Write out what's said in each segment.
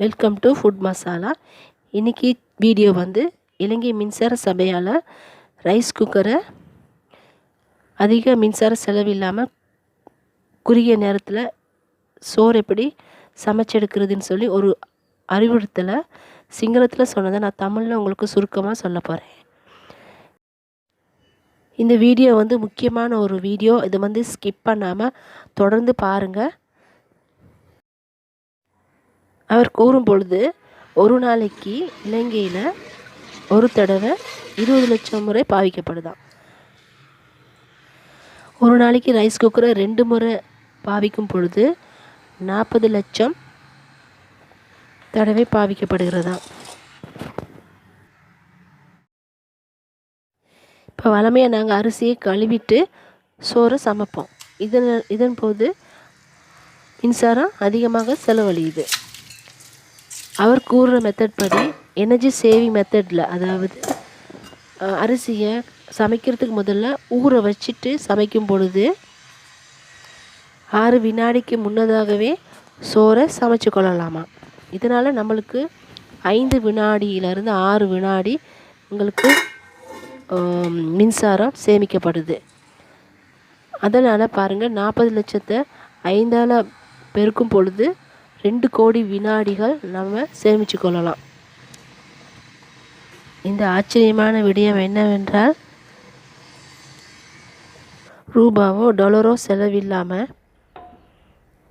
Welcome to food masala. இன்றைக்கி video வந்து இலங்கை மின்சார சபையால் ரைஸ் குக்கரை அதிக மின்சார செலவு இல்லாமல் குறுகிய நேரத்தில் சோறு எப்படி சமைச்செடுக்கிறதுன்னு சொல்லி ஒரு அறிவுறுத்தலை சிங்களத்தில் சொன்னதை நான் தமிழில் உங்களுக்கு சுருக்கமாக சொல்ல போகிறேன். இந்த வீடியோ வந்து முக்கியமான ஒரு வீடியோ. இதை வந்து ஸ்கிப் பண்ணாமல் தொடர்ந்து பாருங்கள். அவர் கூறும் பொழுது ஒரு நாளைக்கு இலங்கையில் ஒரு தடவை 20 லட்சம் முறை பாவிக்கப்படுதான். ஒரு நாளைக்கு ரைஸ் குக்கரை 2 முறை பாவிக்கும் பொழுது 40 லட்சம் தடவை பாவிக்கப்படுகிறதா. இப்போ வழமையாக நாங்கள் அரிசியை கழுவிட்டு சோறை சமைப்போம். இதன் போது மின்சாரம் அதிகமாக செலவழியுது. அவர் கூறுற மெத்தட் படி எனர்ஜி சேவிங் மெத்தடில், அதாவது அரிசியை சமைக்கிறதுக்கு முதல்ல ஊற வச்சுட்டு சமைக்கும் பொழுது 6 வினாடிக்கு முன்னதாகவே சோறை சமைச்சு கொள்ளலாமா. இதனால் நம்மளுக்கு 5 வினாடியிலிருந்து 6 வினாடி உங்களுக்கு மின்சாரம் சேமிக்கப்படுது. அதனால் பாருங்கள், 40 லட்சத்தை 5ஆல் பெருக்கும் பொழுது 2 கோடி வினாடிகள் நம்ம சேமித்து கொள்ளலாம். இந்த ஆச்சரியமான விடயம் என்னவென்றால், ரூபாவோ டாலரோ செலவில்லாமல்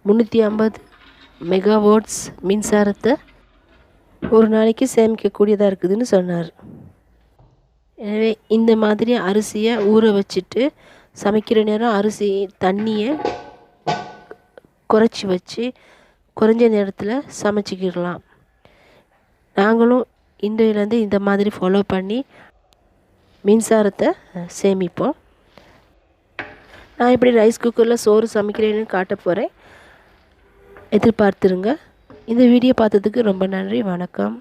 350 மெகாவாட்ஸ் மின்சாரத்தை ஒரு நாளைக்கு சேமிக்கக்கூடியதாக இருக்குதுன்னு சொன்னார். எனவே இந்த மாதிரி அரிசியை ஊற வச்சுட்டு சமைக்கிற நேரம் அரிசி தண்ணியை குறைச்சி வச்சு குறைஞ்ச நேரத்தில் சமைச்சிக்கிடலாம். நாங்களும் இன்றையிலேருந்து இந்த மாதிரி ஃபாலோ பண்ணி மின்சாரத்தை சேமிப்போம். நான் இப்படி ரைஸ் குக்கரில் சோறு சமைக்கிறேன்னு காட்ட போகிறேன். எதிர்பார்த்துருங்க. இந்த வீடியோ பார்த்ததுக்கு ரொம்ப நன்றி. வணக்கம்.